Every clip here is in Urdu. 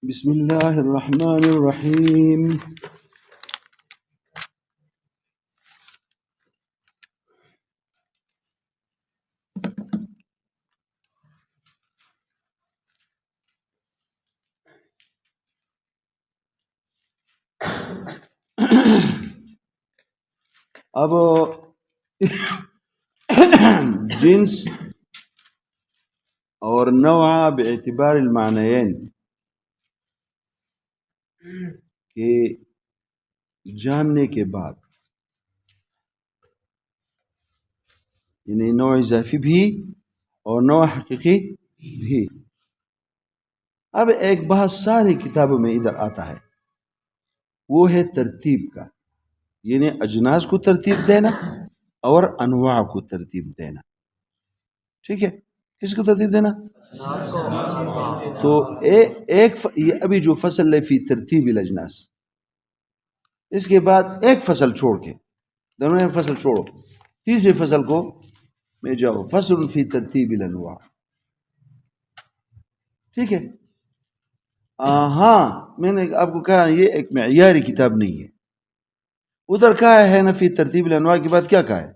بسم الله الرحمن الرحيم. اب جنس اور نوع باعتبار المعنيين کے جاننے کے بعد، یعنی نوع اضافی بھی اور نوع حقیقی بھی، اب ایک بحث ساری کتابوں میں ادھر آتا ہے، وہ ہے ترتیب کا، یعنی اجناس کو ترتیب دینا اور انواع کو ترتیب دینا. ٹھیک ہے، کس کو ترتیب دینا؟ تو یہ ابھی جو فصل ہے فی ترتیب الاجناس، اس کے بعد ایک فصل چھوڑ کے، دونوں نے فصل چھوڑو، تیسرے فصل کو میں جاؤ، فصل فی ترتیب الانواع. ٹھیک ہے، ہاں میں نے آپ کو کہا یہ ایک معیاری کتاب نہیں ہے. ادھر کہا ہے نا فی ترتیب الانواع کے بعد کیا کہا ہے؟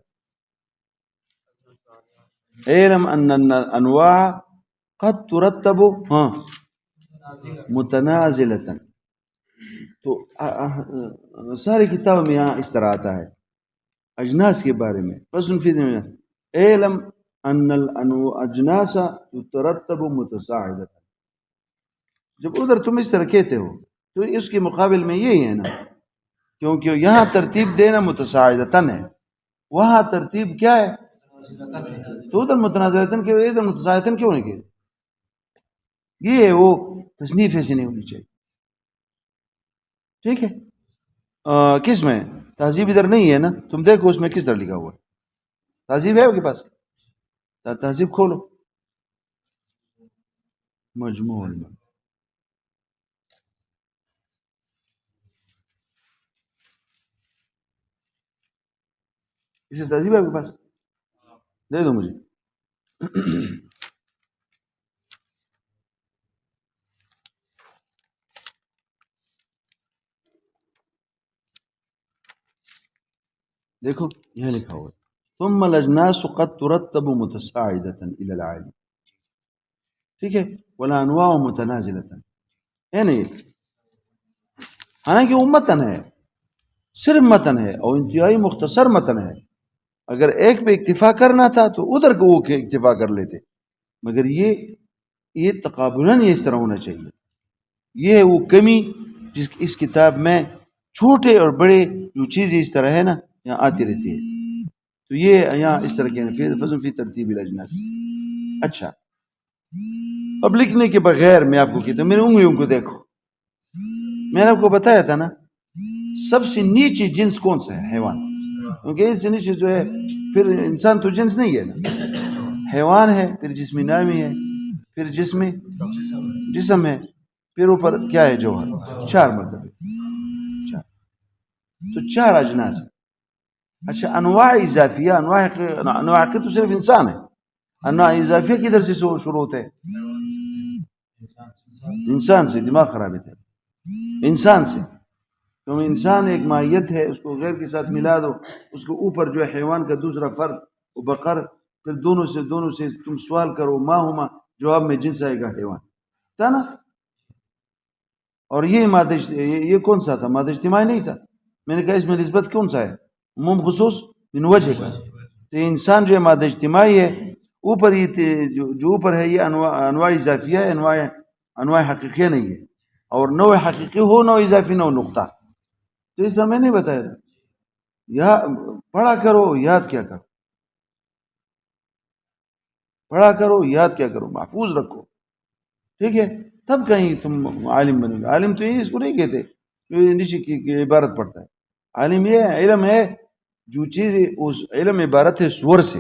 اعلم ان الانواع قد ترتب متنازلة. تو ساری کتاب میں یہاں اس طرح آتا ہے اجناس کے بارے میں، فصل فی اعلم ان الاجناس ترتب متصاعدة. جب ادھر تم اس طرح کہتے ہو تو اس کے مقابل میں یہی ہے نا، کیونکہ یہاں ترتیب دینا متصاعدتاً ہے، وہاں ترتیب کیا ہے؟ تو ادھر متنازلتاً کے ادھر متصاعدتاً کیوں نہیں کہ؟ یہ ہے وہ تصنیف ایسی نہیں ہونی چاہیے. ٹھیک ہے، کس میں تہذیب ادھر نہیں ہے نا، تم دیکھو اس میں کس طرح لکھا ہوا ہے. تہذیب ہے آپ کے پاس؟ تہذیب کھولو، مجموع المعانی. اسے تہذیب ہے آپ کے پاس؟ دے دو مجھے. دیکھو یہ لکھا ہوا ہے ثم الاجناس قد ترتب متصاعدة الى العالي. ٹھیک ہے، والانواع متنازلة ہے نہیں، حالانکہ وہ متن ہے، صرف متن ہے اور انتہائی مختصر متن ہے. اگر ایک پہ اکتفا کرنا تھا تو ادھر کو وہ اکتفا کر لیتے، مگر یہ تقابلاً یہ اس طرح ہونا چاہیے. یہ ہے وہ کمی جس اس کتاب میں چھوٹے اور بڑے جو چیزیں اس طرح ہے نا یہاں آتی رہتی ہے. تو یہ یہاں اس طرح کے فضل فی ترتیب الاجناس. اچھا، اب لکھنے کے بغیر میں آپ کو کہتا ہوں، میری انگلیوں کو دیکھو، میں نے آپ کو بتایا تھا نا سب سے نیچے جنس کون سا ہے؟ حیوان. کیونکہ اس سے نیچے جو ہے پھر انسان تو جنس نہیں ہے نا، حیوان ہے، پھر جسم نامی ہے، پھر جسم ہے، پھر اوپر کیا ہے؟ جوہر. چار مرتبے، چار. تو چار اجناس ہیں. اچھا، انواع اضافیہ، انواع حقیقی تو صرف انسان ہے. انواع اضافیہ کدھر سے شروع ہوتے ہیں؟ انسان سے. دماغ خراب ہے تیرا، انسان سے. تم انسان ایک ماہیت ہے، اس کو غیر کے ساتھ ملا دو، اس کو اوپر جو ہے حیوان کا دوسرا فرد وہ بقر، پھر دونوں سے تم سوال کرو ما ہما، جواب میں جنس آئے گا حیوان تھا نا. اور یہ مادہ یہ کون سا تھا؟ مادہ اجتماعی نہیں تھا. میں نے کہا اس میں نسبت کون سا ہے؟ عموم خصوص من وجہ کا. تو انسان جو ہے مادہ اجتماعی ہے. اوپر یہ جو اوپر ہے یہ انواع اضافیہ ہے، انواع حقیقیہ نہیں ہے. اور نوع حقیقی ہو، نوع اضافی، نوع نقطہ. تو اس طرح میں نہیں بتایا تھا. یا پڑھا کرو، یاد کیا کرو، پڑھا کرو، یاد کیا کرو، محفوظ رکھو. ٹھیک ہے، تب کہیں تم عالم بنو گے. عالم تو یہ اس کو نہیں کہتے جو نیچے کی عبارت پڑھتا ہے. عالم یہ ہے، علم ہے جو چیز، اس علم عبارت ہے سور سے.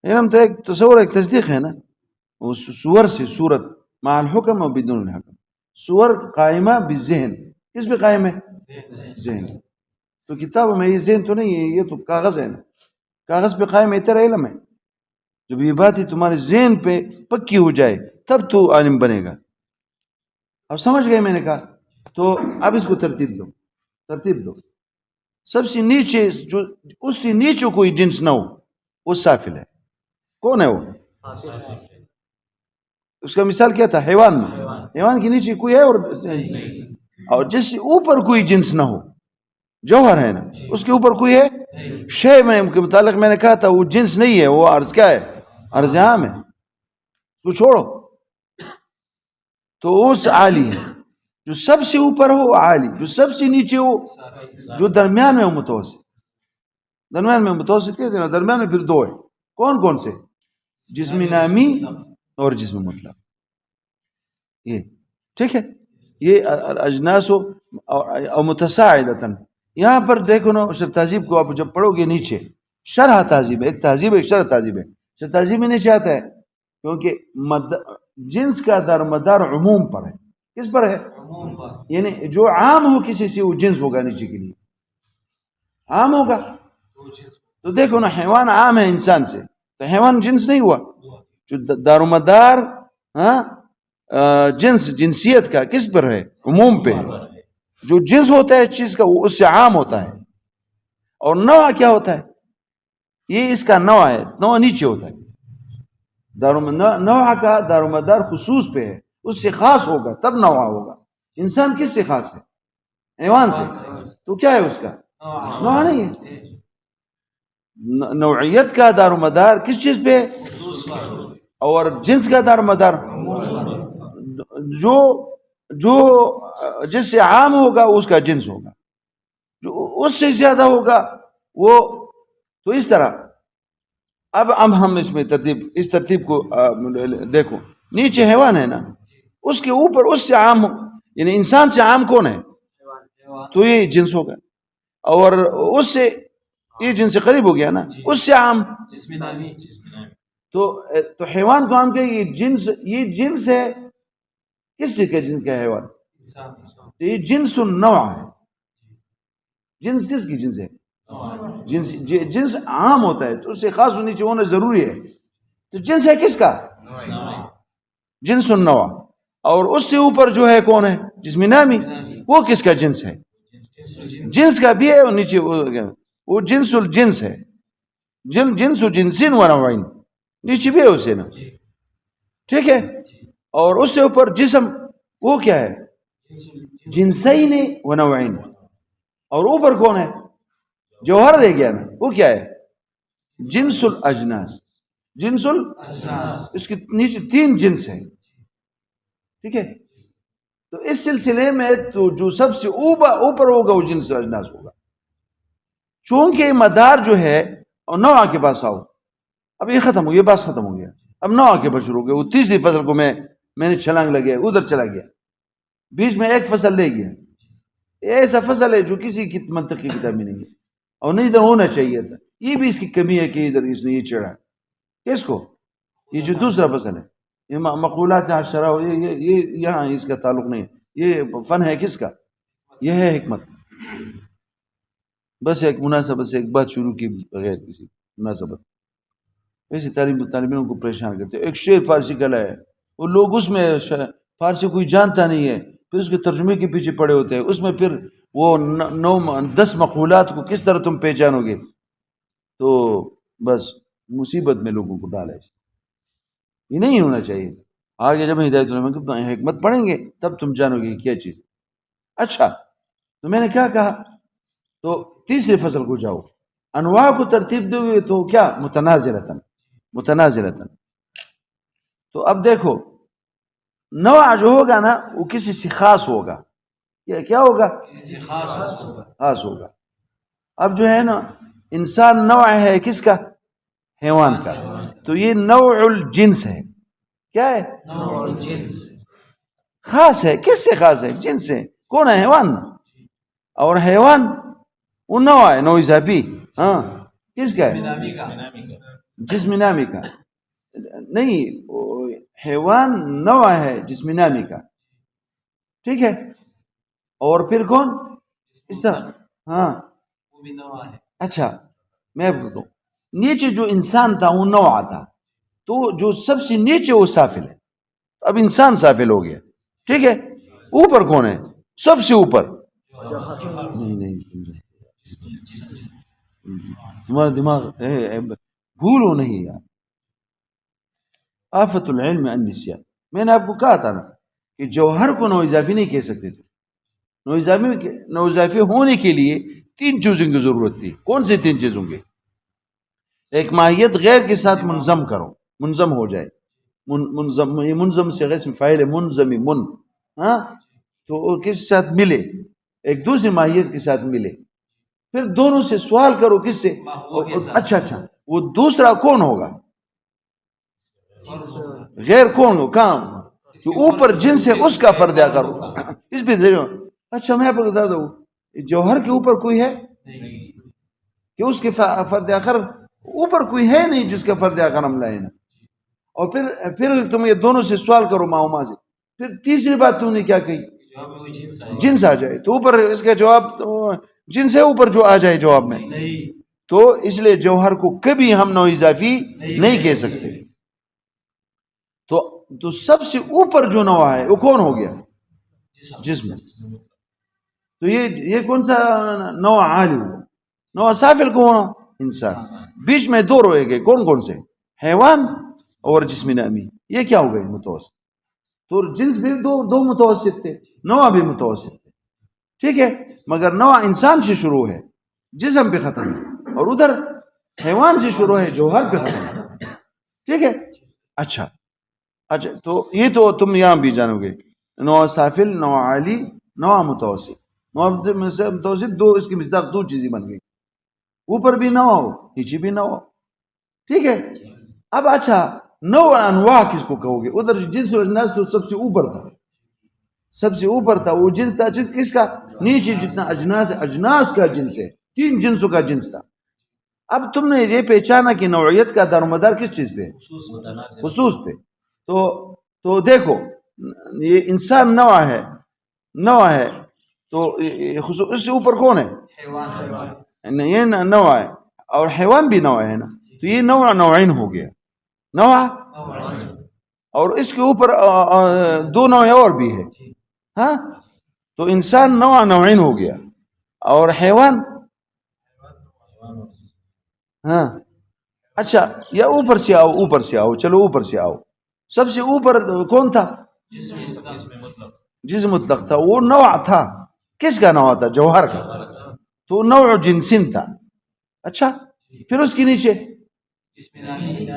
علم تو ایک تصور، ایک تصدیق ہے نا. اس سور سے، صورت مع الحکم و بدون الحکم، سور قائمہ بالذہن. کس پہ قائم ہے؟ ذہن. تو کتابوں میں یہ ذہن تو نہیں ہے، یہ تو کاغذ ہے نا، کاغذ پہ قائم ہے. تیرا علم ہے. جب یہ بات ہی تمہارے ذہن پہ پکی ہو جائے تب تو عالم بنے گا. اب سمجھ گئے میں نے کہا؟ تو اب اس کو ترتیب دو. سب سے نیچے جو اس سے نیچے کوئی جنس نہ ہو وہ سافل ہے. کون ہے وہ؟ اس کا مثال کیا تھا؟ حیوان میں. حیوان کے نیچے کوئی ہے اور جس سے اوپر کوئی جنس نہ ہو، جوہر ہے نا، اس کے اوپر کوئی ہے شے میں کے متعلق میں نے کہا تھا وہ جنس نہیں ہے، وہ عرض کیا ہے؟ عرض عام ہے. تو چھوڑو. تو اس عالی ہے جو سب سے اوپر ہو عالی، جو سب سے نیچے ہو، جو درمیان میں ہو متوسط. درمیان میں متوسط کہتے ہیں، درمیان میں پھر دو ہے. کون سے؟ جسم نامی اور جسم مطلق. یہ ٹھیک ہے. یہ اجناس و متساعدتاً. یہاں پر دیکھو نا، شرح تہذیب کو آپ جب پڑھو گے نیچے شرح تہذیب، ایک تہذیب ایک شرح تہذیب ہے. شرح تہذیب میں نیچے آتا ہے کیونکہ جنس کا دار مدار عموم پر ہے. کس پر ہے؟ یعنی جو عام ہو کسی سے وہ جنس ہوگا، نیچے کے لیے عام ہوگا. تو دیکھو نا، حیوان عام ہے انسان سے، تو حیوان جنس نہیں ہوا. جو دار مدار جنس، جنسیت کا کس پر ہے؟ عموم پہ. جو جنس ہوتا ہے چیز کا وہ اس سے عام ہوتا ہے. اور نوع کیا ہوتا ہے؟ یہ اس کا نوع ہے. نوع نیچے ہوتا ہے. نوع کا دار مدار خصوص پہ ہے، اس سے خاص ہوگا تب نوع ہوگا. انسان کس سے خاص ہے؟ حیوان سے. تو کیا ہے اس کا؟ نوع نہیں ہے. نوعیت کا دار مدار کس چیز پہ ہے؟ اور جنس کا دار مدار جو جس سے عام ہوگا اس کا جنس ہوگا، جو اس سے زیادہ ہوگا وہ. تو اس طرح اب ہم اس میں اس ترتیب کو دیکھو. نیچے حیوان ہے نا، اس کے اوپر اس سے عام، یعنی انسان سے عام کون ہے؟ تو یہ جنس ہوگا. اور اس سے یہ جنس سے قریب ہو گیا نا، اس سے عام. تو حیوان کو ہم کہیں یہ جنس ہے. کس چیز کا جنس کا حیوان؟ تو یہ جنس النوع ہے. جنس کس کی جنس ہے؟ جنس عام ہوتا ہے تو اس سے خاص نیچے ہونا ضروری ہے. تو جنس ہے کس کا؟ جنس النوع. اور اس سے اوپر جو ہے کون ہے؟ جسم نامی. وہ کس کا جنس ہے؟ جنس کا بھی ہے، اور نیچے وہ جنس الجنس ہے. جنس جنسین و نوعین نیچے بھی ہے اسے نا. ٹھیک ہے. اور اس سے اوپر جسم، وہ کیا ہے؟ جنسین و نوعین. اور اوپر کون ہے؟ جوہر رہ گیا نا، وہ کیا ہے؟ جنس الاجناس. اس کے نیچے 3 جنس ہیں. ٹھیک ہے. تو اس سلسلے میں تو جو سب سے اوپر ہوگا وہ جنس الاجناس ہوگا. چونکہ مدار جو ہے، اور نوع کے پاس آؤ. اب یہ ختم ہو، یہ بات ختم ہو گیا. اب نوع کے پاس شروع ہو گیا. وہ تیسری فصل کو میں نے چھلانگ لگیا، ادھر چلا گیا، بیچ میں ایک فصل لے گیا. ایسا فصل ہے جو کسی کی منطقی کتاب میں نہیں ہے، اور نہیں ادھر ہونا چاہیے تھا. یہ بھی اس کی کمی ہے کہ ادھر اس نے یہ چڑھا. کس کو؟ یہ جو دوسرا فصل ہے، یہ مقولات عشرہ، یہ یہاں اس کا تعلق نہیں. یہ فن ہے کس کا؟ یہ ہے حکمت. بس ایک مناسبت سے ایک بات شروع کی بغیر کسی مناسبت. ویسے طالبین کو پریشان کرتے. ایک شعر فارسی کا ہے، وہ لوگ اس میں فارسی کوئی جانتا نہیں ہے، پھر اس کے ترجمے کے پیچھے پڑے ہوتے ہیں. اس میں پھر وہ 10 مقولات کو کس طرح تم پہچانو گے؟ تو بس مصیبت میں لوگوں کو ڈالا. یہ نہیں ہونا چاہیے. آگے جب ہدایت الرحمن حکمت پڑھیں گے تب تم جانو گے کیا چیز. اچھا، تو میں نے کیا کہا؟ تو تیسری فصل کو جاؤ، انواع کو ترتیب دو گے تو کیا؟ متنازلتاً. تو اب دیکھو، نوع جو ہوگا نا وہ کسی سے خاص ہوگا. کیا ہوگا؟ خاص ہوگا. اب جو ہے نا، انسان نوع ہے کس کا؟ حیوان کا. تو یہ نوع الجنس ہے. کیا ہے؟ نوع الجنس. خاص ہے. کس سے خاص ہے؟ جنس سے. کون ہے؟ حیوان. اور حیوان وہ نوع ہے، نوع اضافی. کس کا ہے؟ جسم نامی کا. نہیں، حیوان نوع ہے جسم نامی کا. ٹھیک ہے. اور پھر کون؟ اس طرح. اچھا، میں آپ کو نیچے جو انسان تھا وہ نوع تھا، تو جو سب سے نیچے وہ سافل ہے. اب انسان سافل ہو گیا. ٹھیک ہے. اوپر کون ہے؟ سب سے اوپر نہیں تمہارا دماغ بھولو نہیں یار. آفت العلم النسیان. میں نے آپ کو کہا تھا نا کہ جوہر کو نو اضافی نہیں کہہ سکتے تھے. نو اضافی ہونے کے لیے 3 چیزوں کی ضرورت تھی. کون سی 3 چیزوں کی؟ ایک ماہیت غیر کے ساتھ منظم کرو، منظم ہو جائے. منظم سے اسم فاعل ہے، منظم ہاں، تو وہ کس ساتھ ملے؟ ایک دوسری ماہیت کے ساتھ ملے. پھر دونوں سے سوال کرو کس سے؟ اچھا وہ دوسرا کون ہوگا؟ غیر کون ہو؟ کام کہ اوپر جنس ہے اس کا فرض کرو. اس پہ اچھا میں آپ کو بتا دوں جوہر کے اوپر کوئی ہے کہ اس کے فرد آخر اوپر کوئی ہے نہیں جس کا فرد آخر ہم لائے نا. اور پھر تم یہ دونوں سے سوال کرو ماں سے. پھر تیسری بات تم نے کیا کہی؟ جنس آ جائے. تو اوپر اس کا جواب جنس ہے اوپر جو آ جائے جواب میں. تو اس لیے جوہر کو کبھی ہم نو اضافی نہیں کہہ سکتے. تو سب سے اوپر جو نوع ہے وہ کون ہو گیا؟ جسم. تو یہ کون سا نوع عالی ہوا؟ نوع سافل کون ہوا؟ انسان. بیچ میں 2 رہے گئے، کون سے؟ حیوان اور جسم نامی. یہ کیا ہو گئے؟ متوسط. تو جنس بھی دو متوسط تھے، نوع بھی متوسط تھے. ٹھیک ہے، مگر نوع انسان سے شروع ہے، جسم پہ ختم ہے، اور ادھر حیوان سے شروع ہے، جوہر پہ ختم ہے. ٹھیک ہے. اچھا تو یہ تو تم یہاں بھی جانو گے. نوع سافل، نوع عالی، نوع متوسط. نوع متوسط 2، اس کی مصداق 2 چیزیں بن گئی. اوپر بھی نوع ہو، نیچے بھی نوع ہو. ٹھیک ہے. اب اچھا نوع انواع کس کو کہو گے؟ ادھر جنس اور اجناس تو سب سے اوپر تھا، سب سے اوپر تھا. وہ جنس تھا کس کا؟ نیچے جتنا اجناس ہے، اجناس کا جنس ہے، 3 جنسوں کا جنس تھا. اب تم نے یہ پہچانا کہ نوعیت کا دارومدار کس چیز پہ؟ خصوص پہ. تو دیکھو یہ انسان نوع ہے تو اس سے اوپر کون ہے؟ یہ نوع ہے، اور حیوان بھی نوع ہے نا. تو یہ نوع نوعین ہو گیا. نوع اور اس کے اوپر 2 نوع اور بھی ہے. ہاں، تو انسان نوع نوعین ہو گیا، اور حیوان ہاں. اچھا یا اوپر سے آؤ چلو اوپر سے آؤ. سب سے اوپر کون تھا؟ جسم مطلق تھا. وہ نوع تھا، کس کا نوع تھا؟ جوہر کا. تو نوع جنسن تھا. اچھا پھر اس کے نیچے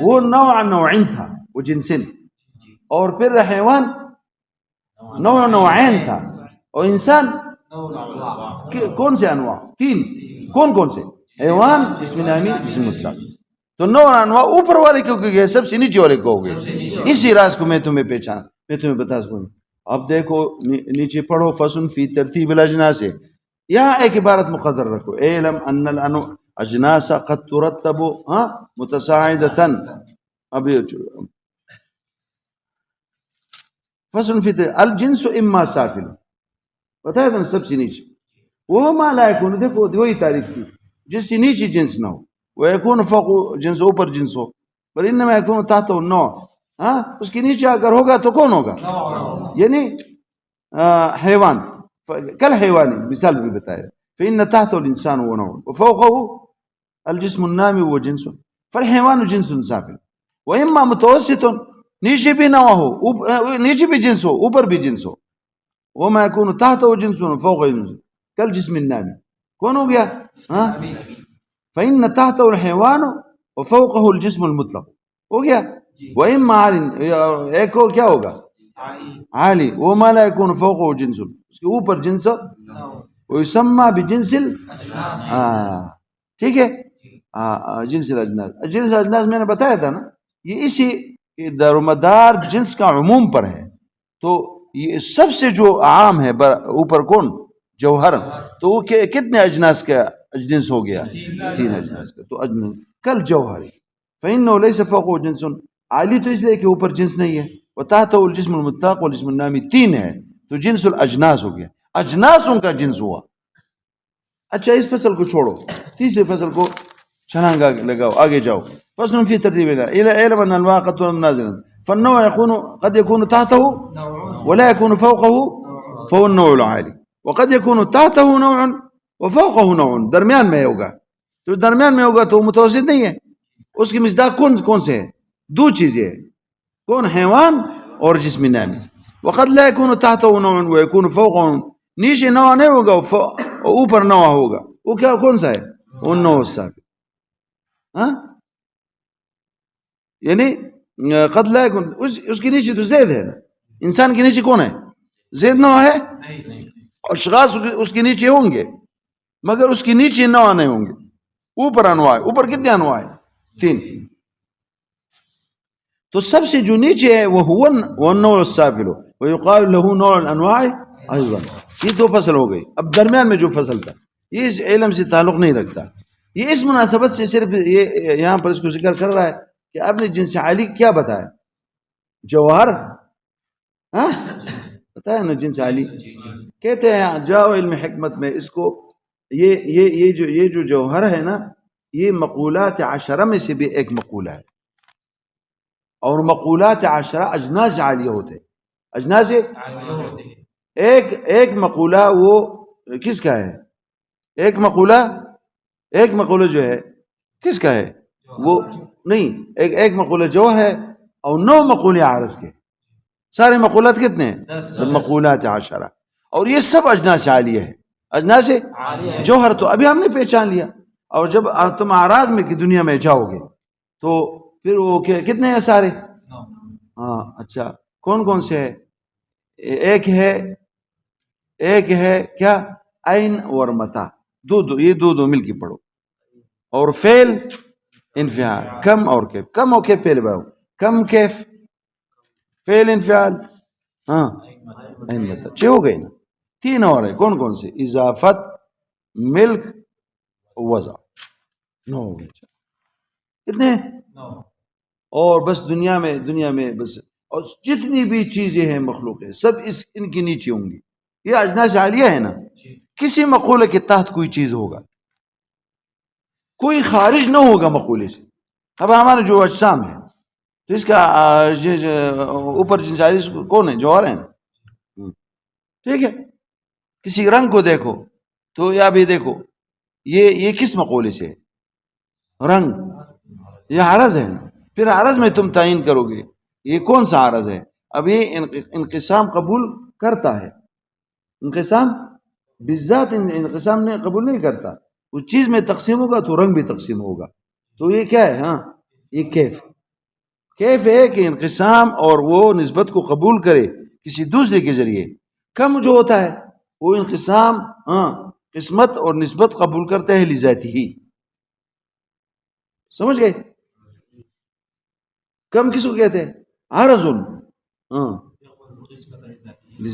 وہ نوع نوعین تھا، وہ جنسن. اور پھر حیوان نوع نوعین تھا، اور انسان کون سے انواع؟ 3. کون سے؟ حیوان، جسم نامی، جسم مطلق. تو نوع انواع اوپر والے کیوں کہ گئے، سب سے نیچے والے کو ہو گئے. اسی راز کو میں تمہیں بتا سکوں. اب دیکھو نیچے پڑھو، فصل فی ترتیب الاجناس ہے. یہاں ایک عبارت مقدر رکھو، اعلم ان الاجناس قد ترتب متصاعدتا. اب فصل فی الجنس اما سافل، بتایا تھا سب سے نیچے. وہ ما لا یکون، دیکھو وہی تعریف کی، جس سے نیچے جنس نہ ہو. ويكون فوق جنس، اوپر جنس ہو. بل انما يكون تحته النوع. ہاں، اس کے نیچے اگر ہوگا تو کون ہوگا؟ یعنی حیوان. کل حیوانی مثال بھی بتایا. فإن تحته الإنسان ونوع وفوقه الجسم النامي وجنس، فالحيوان جنس سافل. وإما متوسط، نیچے بھی نوع ہو، نیچے بھی جنس ہو، اوپر بھی جنس ہو. وما يكون تحته جنس وفوقه جنس كالجسم النامي. کون ہو گیا؟ ہاں، فإن تحته الحيوان وفوقه الجسم المطلق. ہو گیا. وإما عالٍ، ایک ہو کیا ہوگا؟ عالی. وما لا يكون فوقه جنس، اس کے اوپر جنس ويسمى بجنس ٹھیک ہے. جنس الاجناس. جنس الاجناس میں نے بتایا تھا نا، یہ اسی دارومدار جنس کا عموم پر ہے. تو یہ سب سے جو عام ہے اوپر کون؟ جوہر. تو وہ کتنے اجناس کا جنس ہو گیا؟ 3 اجناس کا. تو اجناس کل جوہری. فإنه ليس فوقه جنس عالی، تو اس لیے کہ اوپر جنس نہیں ہے. وتحته الجسم المطلق والجسم النامی 3 ہے، تو جنس الاجناس ہو گیا. اجناسوں کا جنس ہوا. اچھا اس فصل کو چھوڑو، تیسرے فصل کو چھلانگا لگاؤ، آگے جاؤ. فصل فی ترتیب علم ان الانواع قد تكون نازلا، فالنوع قد يكون تحته ولا يكون فوقه فهو النوع العالي. وقد يكون تحته نوع وفوقه نوع، درمیان میں ہوگا. تو درمیان میں ہوگا تو متوسط نہیں ہے. اس کی مصداق کون سے ہے؟ دو چیزیں ہیں، کون؟ حیوان اور جسم نامی. وقد لا يكون تحته نوع ويكون فوقه نوع، نیچے نوع نہیں ہوگا اوپر نوع ہوگا. وہ کیا کون سا ہے؟ وہ نوع السابق. ہاں یعنی قد لا يكون، اس کے نیچے تو زید ہے نا. انسان کے نیچے کون ہے؟ زید نوع ہے. اشخاص اس کے نیچے ہوں گے مگر اس کے نیچے نوع نہیں ہوں گے. اوپر انواع، اوپر کتنے انواع ہیں؟ 3. تو سب سے جو نیچے ہے وہ هو النوع السافل ويقال له نوع الانواع ايضا. یہ دو فصل ہو گئی. اب درمیان میں جو فصل تھا یہ اس علم سے تعلق نہیں رکھتا. یہ اس مناسبت سے صرف یہ یہاں پر اس کو ذکر کر رہا ہے کہ آپ نے جنس عالی کیا بتایا؟ جوہر. ہاں بتایا نا جنس عالی. کہتے ہیں جاؤ علم حکمت میں اس کو، یہ جو جوہر ہے نا یہ مقولات عشرہ میں سے بھی ایک مقولہ ہے. اور مقولات عشرہ اجناس عالیہ ہوتے. اجناس ایک مقولہ وہ کس کا ہے؟ ایک مقولہ جو ہے کس کا ہے؟ وہ نہیں، ایک مقولہ جوہر ہے اور 9 مقولے عارض کے. سارے مقولات کتنے ہیں؟ مقولات عشرہ. اور یہ سب اجناس عالیہ ہے. اجناس جوہر تو ابھی ہم نے پہچان لیا. اور جب تم اعراض میں کی دنیا میں جاؤ گے تو پھر وہ کتنے ہیں سارے؟ ہاں اچھا کون کون سے ہے؟ ایک ہے کیا؟ عین اور متا. یہ دو مل کے پڑھو. اور فعل انفعال، کم اور کیف. کم اور کیف پہلے بتاؤ. کم کیف فعل انفعال، ہاں عین متا. 6 ہو گئے نا. 3 اور ہے. کون کون سے؟ اضافت، ملک، وضع. 9 ہو گئے. کتنے؟ اور بس دنیا میں بس. اور جتنی بھی چیزیں ہیں مخلوق ہے سب ان کے نیچے ہوں گی. یہ اجناس عالیہ ہے نا. کسی مقولے کے تحت کوئی چیز ہوگا، کوئی خارج نہ ہوگا مقولے سے. اب ہمارے جو اجسام ہے تو اس کا اوپر جنس عالی کون ہے؟ جوہر ہے نا. ٹھیک ہے. کسی رنگ کو دیکھو تو یا بھی دیکھو یہ کس مقولے سے ہے؟ رنگ. یہ عرض ہے نا. پھر عرض میں تم تعین کرو گے یہ کون سا عرض ہے. اب یہ انقسام قبول کرتا ہے. انقسام بالذات انقسام نے قبول نہیں کرتا. اس چیز میں تقسیم ہوگا تو رنگ بھی تقسیم ہوگا. تو یہ کیا ہے؟ ہاں یہ کیف ہے کہ انقسام اور وہ نسبت کو قبول کرے کسی دوسرے کے ذریعے. کم جو ہوتا ہے وہ انقسام قسمت اور نسبت قبول کرتا ہے لذاتی ہی. سمجھ گئے؟ کم کس کو کہتے ہیں؟ عرض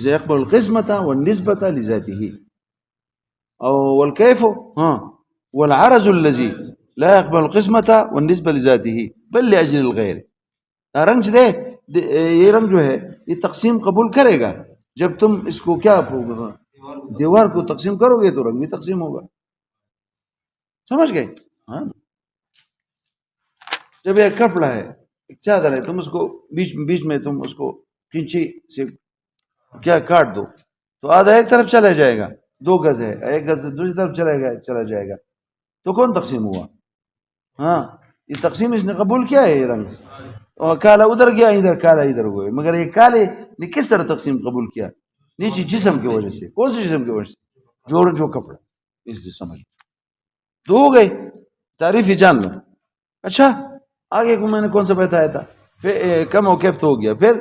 يقبل القسمة والنسبة لذاته. والكيف والعرض الذي لا يقبل القسمة والنسبة لذاته بل لأجل الغير. رنگ جو یہ رنگ جو ہے یہ تقسیم قبول کرے گا جب تم اس کو کیا دیوار کو تقسیم کرو گے تو رنگ بھی تقسیم ہوگا. سمجھ گئے؟ ہاں. جب ایک کپڑا ہے، ایک چادر ہے، تم اس کو بیچ میں تم اس کو کینچی سے کیا کاٹ دو تو آدھا ایک طرف چلا جائے گا. 2 گز ہے، 1 گز دوسری طرف چلا جائے گا. تو کون تقسیم ہوا؟ ہاں یہ تقسیم اس نے قبول کیا ہے. یہ رنگ اور کالا ادھر گیا، ادھر کالا ادھر گئے. مگر یہ کالے نے کس طرح تقسیم قبول کیا؟ نیچے جسم کی وجہ سے. کون سے جسم کی وجہ سے؟ جو کپڑا. اس سے سمجھ 2 ہو گئے. تعریف ہی جان لو. اچھا آگے کو میں نے کون سا بتایا تھا؟ کم و کیف تو ہو گیا. پھر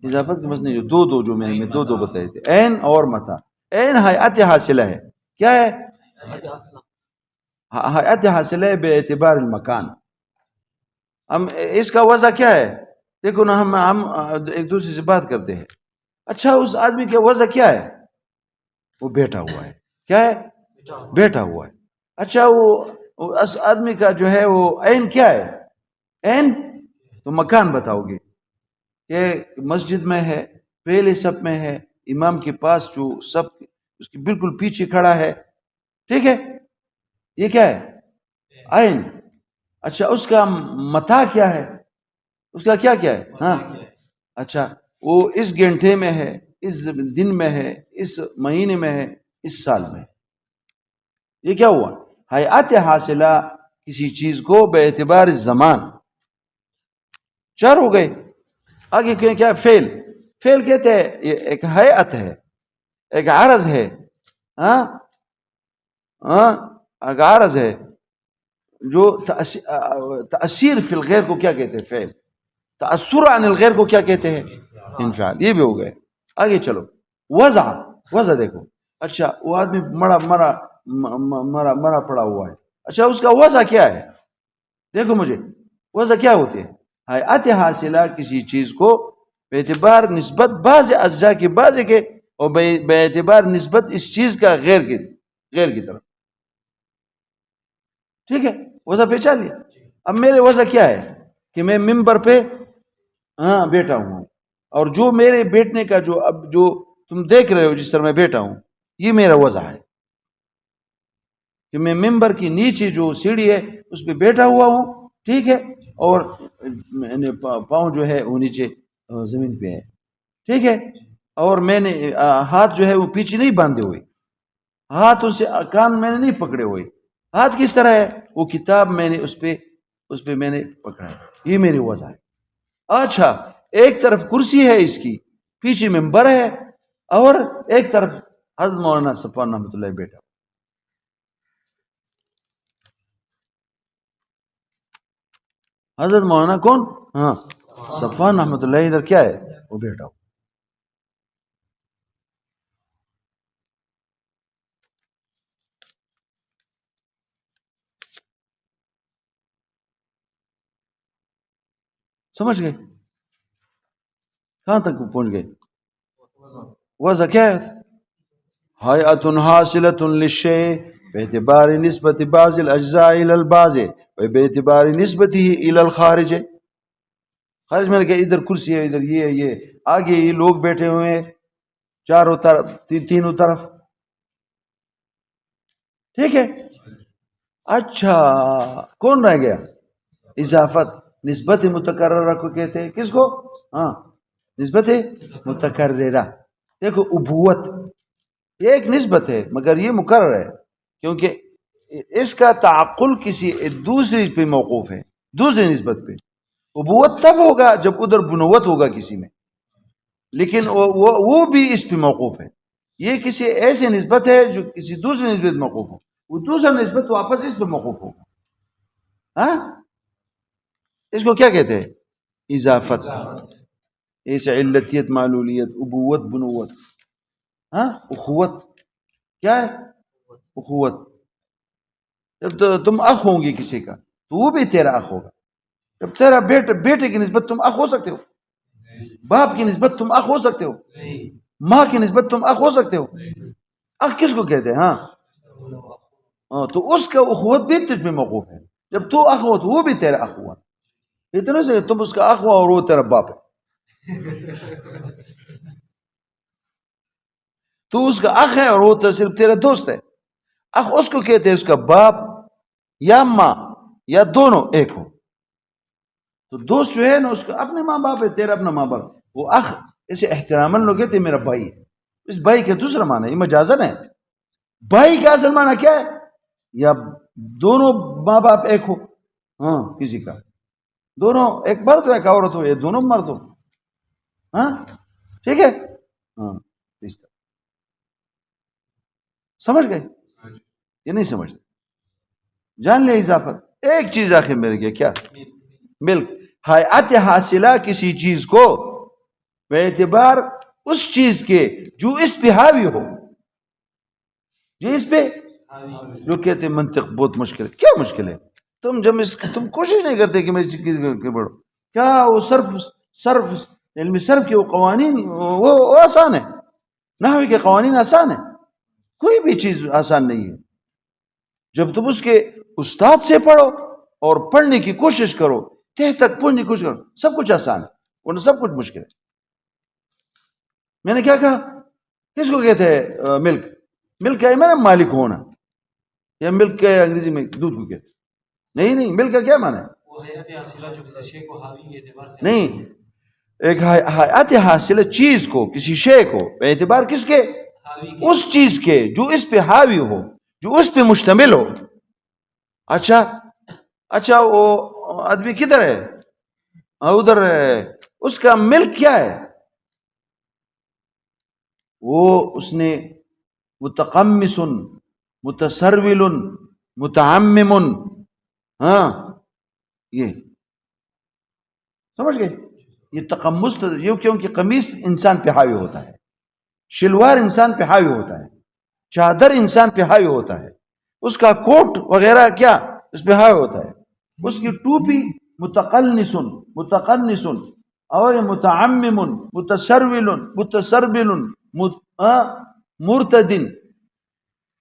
اضافت کے مسئلے جو جو میں نے 2 بتائے تھے، عین اور متا. عین حیات حاصلہ ہے. کیا ہے؟ حیات حاصلہ ہے بے اعتبار المکان. ہم اس کا وضع کیا ہے؟ دیکھو نا، ہم ایک دوسرے سے بات کرتے ہیں. اچھا اس آدمی کا وضع کیا ہے؟ وہ بیٹھا ہوا ہے. کیا ہے؟ بیٹھا ہوا ہے. اچھا وہ اس آدمی کا جو ہے وہ عین کیا ہے؟ عین تو مکان بتاؤ گے کہ مسجد میں ہے، پہلے صف میں ہے، امام کے پاس جو سب اس کے بالکل پیچھے کھڑا ہے. ٹھیک ہے. یہ کیا ہے؟ عین. اچھا اس کا متا کیا ہے؟ اس کا کیا ہے؟ ہاں اچھا وہ اس گھنٹے میں ہے، اس دن میں ہے، اس مہینے میں ہے، اس سال میں ہے۔ یہ کیا ہوا؟ حیات حاصلہ کسی چیز کو بے اعتبار زمان، چار ہو گئے۔ آگے کیا؟ فعل، فعل کہتے ہیں یہ ایک حیات ہے، ایک عرض ہے، ہاں ایک عرض ہے جو تأثیر فی الغیر کو کیا کہتے ہیں؟ فعل۔ تأثر عن الغیر کو کیا کہتے ہیں؟ انفعال۔ یہ بھی ہو گئے۔ آگے چلو، وضع، وضع دیکھو، اچھا وہ آدمی مرا پڑا ہوا ہے، اچھا اس کا وضع کیا ہے؟ دیکھو مجھے وضع کیا ہوتی ہے؟ حیات حاصلہ کسی چیز کو بے اعتبار نسبت بعض اجزاء کے بعض کے، اور بے اعتبار نسبت اس چیز کا غیر کی طرف، ٹھیک ہے؟ وضع پہچان لیا۔ اب میرے وضع کیا ہے کہ میں ممبر پہ بیٹھا ہوں، اور جو میرے بیٹھنے کا جو تم دیکھ رہے ہو جس طرح میں بیٹھا ہوں، یہ میرا وضع ہے کہ میں ممبر کی نیچے جو سیڑھی ہے اس پہ بیٹھا ہوا ہوں، ٹھیک ہے، اور پاؤں جو ہے وہ نیچے زمین پہ ہے، ٹھیک ہے، اور میں نے ہاتھ جو ہے وہ پیچھے نہیں باندھے ہوئے، ہاتھ سے کان میں نے نہیں پکڑے ہوئے۔ ہاتھ کس طرح ہے؟ وہ کتاب میں نے اس پہ میں نے پکڑا ہے، یہ میری وضع ہے۔ اچھا ایک طرف کرسی ہے اس کی، پیچھے ممبر ہے، اور ایک طرف حضرت مولانا صفوان رحمۃ اللہ بیٹھا۔ حضرت مولانا کون؟ صفوان رحمۃ اللہ ادھر کیا ہے؟ وہ بیٹھا ہو۔ سمجھ گئے؟ کہاں تک پہنچ گئے؟ وضع کیا ہے؟ حیات حاصلۃ للشیء باعتبار نسبت بعض الاجزاء الى البعض وباعتبار نسبته الى الخارج۔ خارج میں نے کہا ادھر کرسی ہے، ادھر یہ آگے یہ لوگ بیٹھے ہوئے ہیں چاروں طرف، تینوں طرف، ٹھیک ہے۔ اچھا کون رہ گیا؟ اضافت، نسبت متکررہ کو کہتے ہیں۔ کس کو؟ نسبت متکررہ۔ دیکھو ابوت یہ ایک نسبت ہے مگر یہ مقرر ہے، کیونکہ اس کا تعقل کسی دوسری پہ موقوف ہے، دوسری نسبت پہ۔ ابوت تب ہوگا جب ادھر بنوت ہوگا کسی میں، لیکن وہ بھی اس پہ موقوف ہے۔ یہ کسی ایسی نسبت ہے جو کسی دوسری نسبت موقوف ہو، وہ دوسرا نسبت واپس اس پہ موقوف ہوگا۔ اس کو کیا کہتے ہیں؟ اضافت۔ ایسے علتیت، معلولیت، ابوت، بنوت، اخوت، کیا ہے؟ اخوت۔ جب تم اخ ہوں گی کسی کا تو وہ بھی تیرا اخ ہوگا۔ جب تیرا بیٹے کی نسبت تم اخ ہو سکتے ہو، باپ کی نسبت تم اخ ہو سکتے ہو، ماں کی نسبت تم اخ ہو سکتے ہو۔ اخ کس کو کہتے ہیں؟ تو اس کا اخوت بھی تجھ پہ موقوف ہے۔ جب تو اخ ہو تو وہ بھی تیرا اخ ہوا۔ اتنے سے تم اس کا اخ ہوا اور وہ تیرا باپ ہے۔ تو اس کا اخ ہے اور وہ تو صرف تیرا دوست ہے۔ اخ اس کو کہتے ہیں اس کا باپ یا ماں یا دونوں ایک ہو۔ تو دوست جو ہے نا اس کا اپنے ماں باپ ہے، تیرا اپنا ماں باپ۔ وہ اخ اسے احتراماً لوگ کہتے ہیں میرا بھائی ہے۔ اس بھائی کا دوسرا معنی ہے، یہ مجازن ہے۔ بھائی کا اصل معنی کیا ہے؟ یا دونوں ماں باپ ایک ہو، کسی کا دونوں، ایک مرد ہو ایک عورت ہو، یا دونوں مرد ہو، ٹھیک ہے۔ اس طرح سمجھ گئے؟ یہ نہیں سمجھتے؟ جان لے اضافت۔ ایک چیز آخر میرے گیا، کیا؟ ملک۔ حیات حاصلہ کسی چیز کو بے اعتبار اس چیز کے جو اس پہ حاوی ہو، جو اس پہ، جو کہتے ہیں منطق بہت مشکل ہے۔ کیا مشکل ہے؟ تم کوشش نہیں کرتے کہ میں اس چیز کے بڑھو۔ کیا وہ صرف علم صرف کے وہ قوانین وہ آسان ہے، نحوی کے قوانین آسان ہے، کوئی بھی چیز آسان نہیں ہے۔ جب تم اس کے استاد سے پڑھو اور پڑھنے کی کوشش کرو، تہ تک پہنچنے کی کوشش کرو، سب کچھ آسان ہے، ورنہ سب کچھ مشکل ہے۔ میں نے کیا کہا؟ کس کو کہتے ہیں ملک؟ ملک کیا ہے؟ میں نے مالک ہونا، یا ملک کیا ہے انگریزی میں؟ دودھ کو کہتے نہیں، ملک کا کیا معنی ہے؟ نہیں، ایک حیات حاصل چیز کو، کسی شے کو، بے اعتبار کس کے؟ اس چیز کے جو اس پہ حاوی ہو، جو اس پہ مشتمل ہو. اچھا وہ آدمی کدھر ہے؟ ادھر ہے. اس کا ملک کیا ہے؟ وہ اس نے متقمص، متسرول، متعمم، ہاں یہ سمجھ گئے؟ یہ تقمص یہ کیونکہ قمیص انسان پہ حاوی ہوتا ہے، شلوار انسان پہ حاوی ہوتا ہے، چادر انسان پہ حاوی ہوتا ہے، اس کا کوٹ وغیرہ کیا اس پہ حاوی ہوتا ہے، اس کی ٹوپی متقلص، متقنص، اور متعمم، متسرول، متسربل، مرتدن.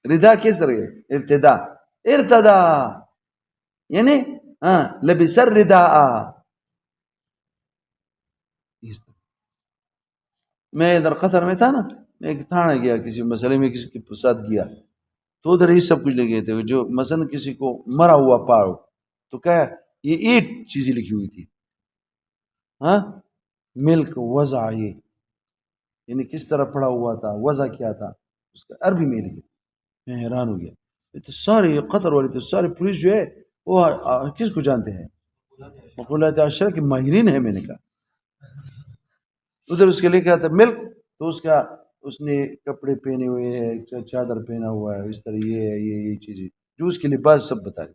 ردا کس طرح ہے؟ ارتدا. ارتدا یعنی لبس الرداء. میں ادھر قطر میں تھا نا، میں ایک تھانے گیا، کسی مسئلے میں کسی کے ساتھ گیا، تو ادھر ہی سب کچھ لگے تھے. جو مثلا کسی کو مرا ہوا پاؤ تو کیا یہ 8 چیزیں لکھی ہوئی تھی، ملک، وضع، یہ یعنی کس طرح پڑا ہوا تھا، وضع کیا تھا، اس کا عربی میں لکھا. میں حیران ہو گیا. تو سارے یہ قطر والے تو سارے پولیس جو ہے وہ کس کو جانتے ہیں؟ مقولات عشرہ کے ماہرین ہیں. میں نے کہا ادھر اس کے لکھا تھا ملک، تو اس نے کپڑے پہنے ہوئے ہے، چادر پہنا ہوا ہے، اس طرح یہ ہے، یہ چیزیں جو اس کے لباس سب بتا دی.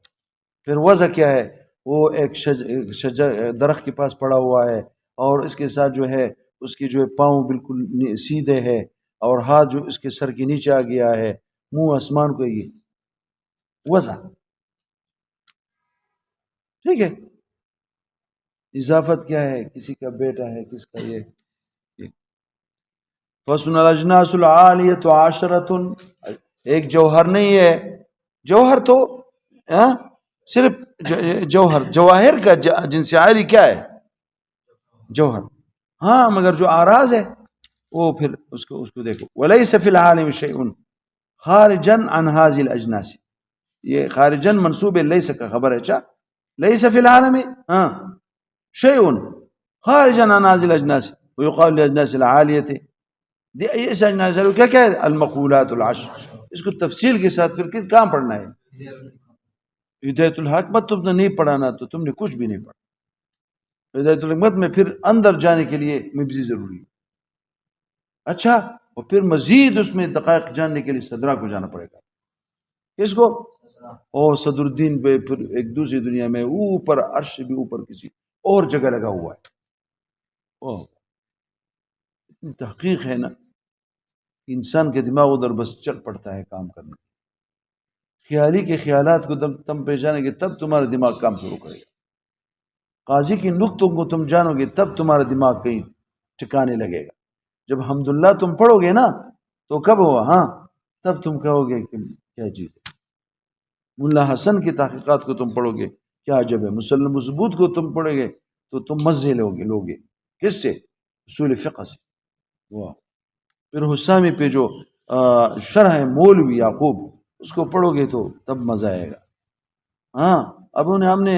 پھر وضع کیا ہے؟ وہ ایک شجر درخت کے پاس پڑا ہوا ہے، اور اس کے ساتھ جو ہے اس کی جو ہے پاؤں بالکل سیدھے ہے، اور ہاتھ جو اس کے سر کے نیچے آ گیا ہے، منہ آسمان کو. یہ وضع ٹھیک ہے. اضافت کیا ہے؟ کسی کا بیٹا ہے، کس کا یہ. فَسُنَ الْأَجْنَاسُ الْعَالِيَةُ عَشْرَةٌ. ایک جوہر نہیں ہے. جوہر تو صرف جوہر، جواہر کا جنس عالی کیا ہے؟ جوہر. ہاں مگر جو آراز ہے وہ پھر اس کو دیکھو. وَلَيْسَ فِي الْعَالِمِ شَيْءٌ خَارِجًا عَنْ هَذِهِ الْأَجْنَاسِ. یہ خارجن منصوب لیس کا خبر ہے. لیس فی العالم شیء خارجا عن هذه الاجناس ويقال لاجناس العالیہ. اس اجناس کیا ہے؟ المقولات العشر. اس کو تفصیل کے ساتھ پھر کس کام پڑھنا ہے؟ ہدایت الحکمت تم نے نہیں پڑھانا تو تم نے کچھ بھی نہیں پڑھا. ہدایت الحکمت میں پھر اندر جانے کے لیے مبزی ضروری ہے. اچھا، اور پھر مزید اس میں دقائق جاننے کے لیے صدرہ کو جانا پڑے گا. کس کو؟ اور صدر الدین پہ پھر ایک دوسری دنیا میں اوپر، عرش بھی اوپر کسی اور جگہ لگا ہوا ہے. اتنی تحقیق ہے نا، انسان کے دماغ ادھر بس چل پڑتا ہے کام کرنے. خیالی کے خیالات کو تم پہچانیں گے تب تمہارا دماغ کام شروع کرے گا. قاضی کی نقطوں کو تم جانو گے تب تمہارا دماغ کہیں ٹھکانے لگے گا. جب حمداللہ تم پڑھو گے نا تو کب ہوا؟ تب تم کہو گے کہ کیا چیز ہے. ملا حسن کی تحقیقات کو تم پڑھو گے کیا عجب ہے. مسلم ثبوت کو تم پڑھو گے تو تم مزے لوگے. کس سے؟ اصول فقہ سے. پھر حسامی پہ جو شرح ہے مولوی یعقوب، اس کو پڑھو گے تو تب مزہ آئے گا. اب ہم نے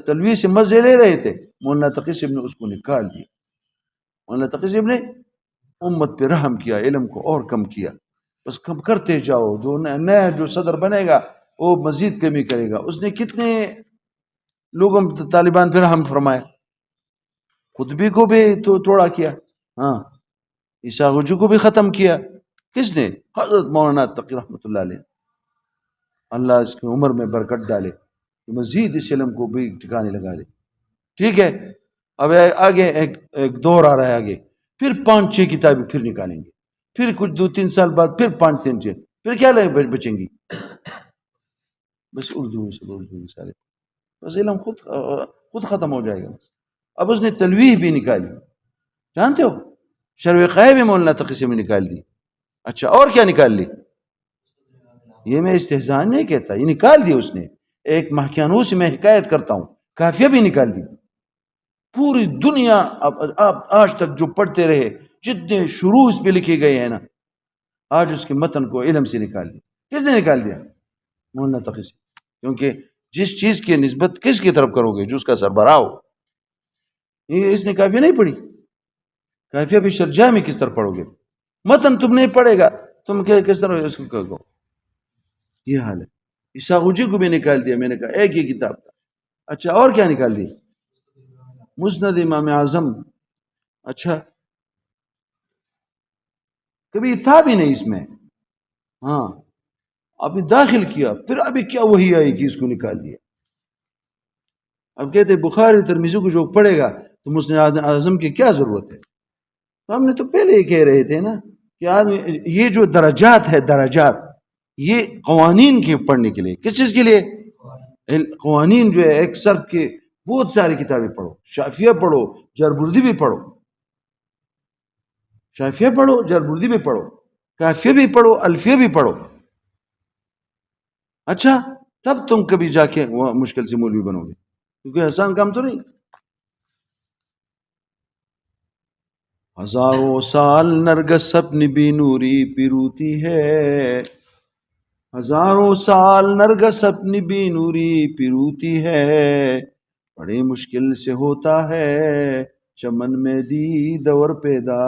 تلوی سے مزے لے رہے تھے، مولانا تقی صاحب نے اس کو نکال دیا. مولانا تقی صاحب نے امت پہ رحم کیا، علم کو اور کم کیا. بس کم کرتے جاؤ، جو نیا جو صدر بنے گا وہ مزید کمی کرے گا. اس نے کتنے لوگوں طالبان پہ رحم فرمایا. خطبی کو بھی تو توڑا کیا، عیسیٰ غجو کو بھی ختم کیا. کس نے؟ حضرت مولانا تقی رحمۃ اللہ علیہ. اللہ اس کی عمر میں برکت ڈالے، مزید اس علم کو بھی ٹھکانے لگا دے. ٹھیک ہے. اب آگے ایک دور آ رہا ہے، آگے پھر 5-6 کتابیں پھر نکالیں گے. پھر کچھ 2-3 سال بعد پھر 5-3 پھر کیا بچیں گی؟ بس اردو سارے. بس علم خود ختم ہو جائے گا. اب اس نے تلویح بھی نکالی، جانتے ہو؟ شرح وقائع بھی مولانا تقی سے میں نکال دی. اچھا، اور کیا نکال لی؟ یہ میں استحزاء نہیں کہتا، یہ نکال دی اس نے. ایک محکیانو سے میں حکایت کرتا ہوں، کافیہ بھی نکال دی. پوری دنیا آپ آج تک جو پڑھتے رہے، جتنے شروع اس پہ لکھے گئے ہیں نا، آج اس کے متن کو علم سے نکال دیا. کس نے نکال دیا؟ مولانا تقی سے. کیونکہ جس چیز کی نسبت کس کی طرف کرو گے؟ جو اس کا سربراہ ہو. یہ اس نے کافی نہیں پڑھی. کیفیہ بھی شرجہ میں کس طرح پڑھو گے؟ متن تم نہیں پڑھے گا تم کس طرح اس کو کہو؟ یہ حال ہے. اساغوجی کو بھی نکال دیا، میں نے کہا ایک یہ کتاب تھا. اچھا اور کیا نکال دی؟ مسند امام اعظم. اچھا کبھی تھا بھی نہیں اس میں. ہاں ابھی داخل کیا، پھر ابھی کیا وہی آئی کہ اس کو نکال دیا. اب کہتے بخاری ترمذی کو جو پڑھے گا تو مسند اعظم کی کیا ضرورت ہے؟ تو ہم نے تو پہلے ہی کہہ رہے تھے نا کہ آدمی یہ جو درجات ہے، درجات یہ قوانین کے پڑھنے کے لیے. کس چیز کے لیے؟ قوانین جو ہے ایک صرف کے بہت ساری کتابیں پڑھو. شافیہ پڑھو، جربردی بھی پڑھو، شافیہ پڑھو، جربردی بھی پڑھو، کافیہ بھی پڑھو، الفیہ بھی پڑھو. اچھا تب تم کبھی جا کے مشکل سے مولوی بنو گے، کیونکہ آسان کام تو نہیں. ہزاروں سال نرگس اپنی بھی نوری پیروتی ہے، ہزاروں سال نرگس اپنی بھی نوری پیروتی ہے، بڑی مشکل سے ہوتا ہے چمن میں دید اور پیدا.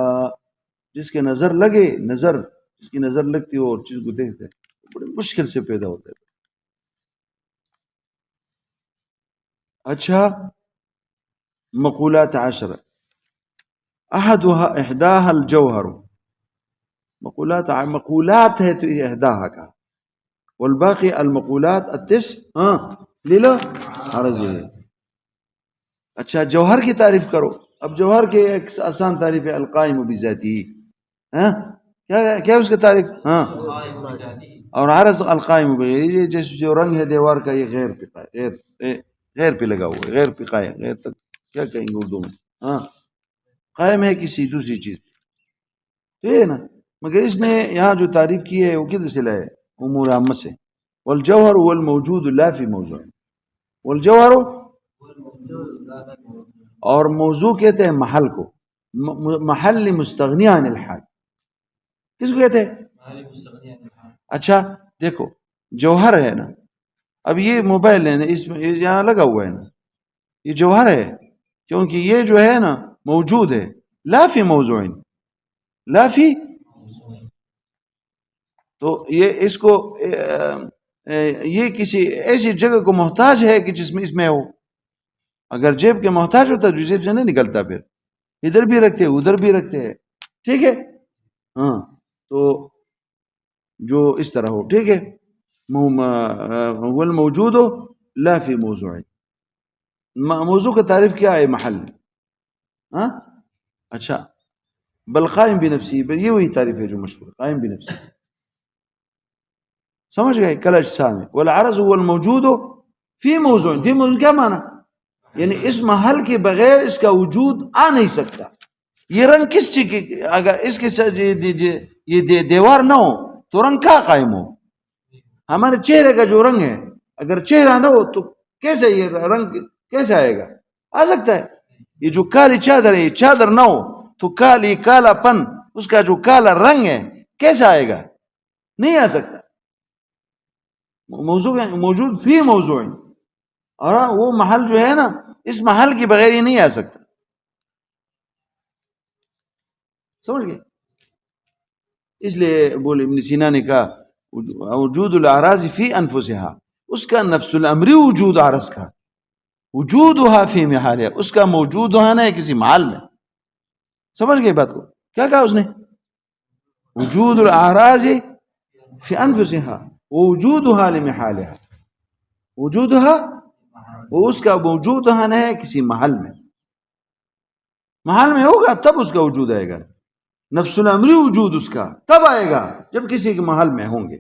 جس کے نظر لگے، نظر جس کی نظر لگتی ہو اور چیز کو دیکھتے بڑی مشکل سے پیدا ہوتا ہے. اچھا مقولات عشر احداها الجوہر. مقولات ہے تو یہ احداها کا، والباقی المقولات التسع لیلو عرضی ہے. اچھا جوہر کی تعریف کرو. اب جوہر کے ایک آسان تعریف ہے القائم بذاتی. کیا اس کا تعریف؟ اور عرض القائم بغیر، جیسے جو رنگ ہے دیوار کا یہ غیر پہ غیر پہ لگا ہوا ہے، غیر پہ قائم، غیر تک کیا کہیں گے اردو میں؟ قائم ہے کسی دوسری چیز پہ، تو یہ نا. مگر اس نے یہاں جو تعریف کی ہے وہ کدھر سے لائے؟ امور عامہ سے. والجوہر هو الموجود لا فی موضوع. والجوہر اور موضوع کہتے ہیں محل کو، محل مستغنی عن الحال. کس کو کہتے ہیں؟ اچھا دیکھو جوہر ہے نا، اب یہ موبائل ہے نا، اس میں یہاں لگا ہوا ہے نا، یہ جوہر ہے کیونکہ یہ جو ہے نا موجود ہے لا فی موضوع، لا فی. تو یہ اس کو یہ کسی ایسی جگہ کو محتاج ہے کہ جس میں اس میں ہو. اگر جیب کے محتاج ہوتا جو جیب سے نہیں نکلتا، پھر ادھر بھی رکھتے ادھر بھی رکھتے ہیں، ٹھیک ہے. ہاں تو جو اس طرح ہو، ٹھیک ہے. والموجود لا فی موضوع. موضوع کا تعریف کیا ہے؟ محل. اچھا بل قائم بنفسی، یہ وہی تعریف ہے جو مشہور قائم بنفسی. سمجھ گئے؟ کل اجسام میں. والعرض هو الموجود فی موضوع. فی موضوع کیا معنی؟ یعنی اس محل کے بغیر اس کا وجود آ نہیں سکتا. یہ رنگ کس چیز کی، اگر اس کے یہ دیوار نہ ہو تو رنگ کیا قائم ہو؟ ہمارے چہرے کا جو رنگ ہے، اگر چہرہ نہ ہو تو کیسے یہ رنگ کیسے آئے گا؟ آ سکتا ہے. یہ جو کالی چادر ہے، یہ چادر نہ ہو تو کالا پن، اس کا جو کالا رنگ ہے کیسے آئے گا؟ نہیں آ سکتا. موجود فی موضوع، اور وہ محل جو ہے نا اس محل کے بغیر یہ نہیں آ سکتا. سمجھ گئے؟ اس لیے بولے ابن سینا نے کہا وجود الاعراض فی انفسها، اس کا نفس الامری وجود عرض کا، وجودها فی محالها، اس کا موجود ہونا ہے کسی محل میں. سمجھ گئے بات کو؟ کیا کہا اس نے؟ وجود الاعراض فی انفسها ووجودها لمحالها. وجودها وہ اس کا موجود ہونا ہے کسی محل میں، محل میں ہوگا تب اس کا وجود آئے گا. نفس الامری وجود اس کا تب آئے گا جب کسی کے محل میں ہوں گے.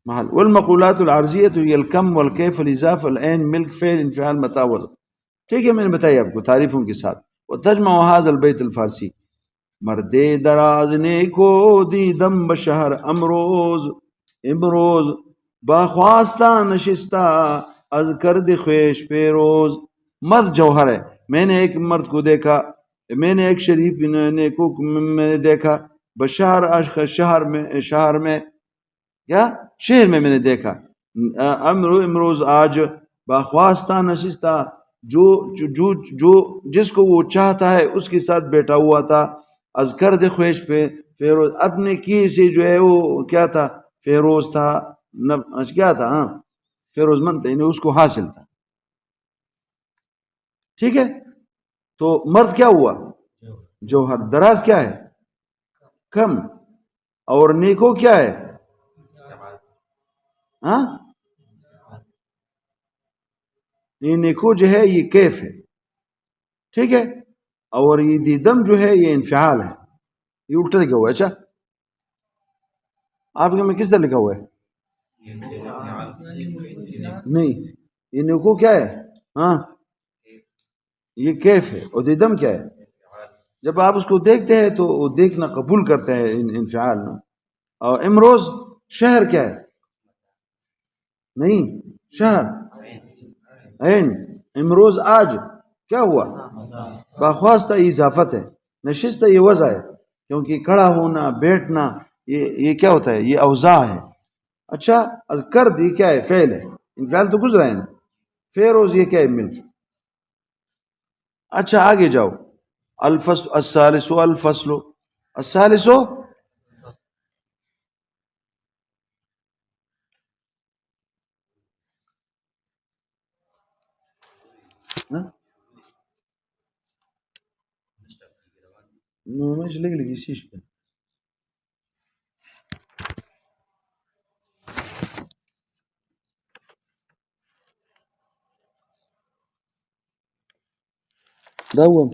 محل. والمقولات العرضیۃ هي الکم والکیف الاضافہ العین ملک فعل انفعال متاع وزن. ٹھیک ہے، میں نے بتایا آپ کو تعریفوں کے ساتھ. وتجمع هذا البیت الفارسی مرد دراز نے کو دیدم بشہر امروز باخواستہ نشستہ از کرد خویش پیروز. مرد جوہر ہے. میں نے ایک مرد کو دیکھا، میں نے ایک شریف کو میں نے دیکھا، بشہر شہر میں کیا شہر میں نے دیکھا. امروز آج باخواستہ نشستہ جو جو جس کو وہ چاہتا ہے اس کے ساتھ بیٹھا ہوا تھا از کرد خویش پہ فیروز اپنے کی سے جو ہے وہ کیا تھا فیروز تھا کیا تھا ہاں فیروز مند تھا، یعنی اس کو حاصل تھا. ٹھیک ہے. تو مرد کیا ہوا جوہر، دراز کیا ہے کم، اور نیکو کیا ہے ہاں یہ نیکو جو ہے یہ کیف ہے. ٹھیک ہے. اور یہ دیدم جو ہے یہ انفعال ہے. یہ الٹا لکھا ہوا ہے. اچھا آپ کے میں کس طرح لکھا ہوا ہے نہیں یہ نیکو کیا ہے ہاں یہ کیف ہے، اور دیدم کیا ہے جب آپ اس کو دیکھتے ہیں تو وہ دیکھنا قبول کرتے ہیں انفعال نا. اور امروز شہر کیا ہے نہیں شہر عین. امروز آج کیا ہوا باخواستہ اضافت ہے، نشستہ یہ وضع ہے کیونکہ کھڑا ہونا بیٹھنا یہ کیا ہوتا ہے یہ اوضاع ہے. اچھا کرد یہ کیا ہے فعل ہے، انفعال تو گزرا ہے نا. فیروز یہ کیا ہے ملک. اچھا آگے جاؤ. الفصل الثالث الفصل الثالث مش لگ لي يسيش داوم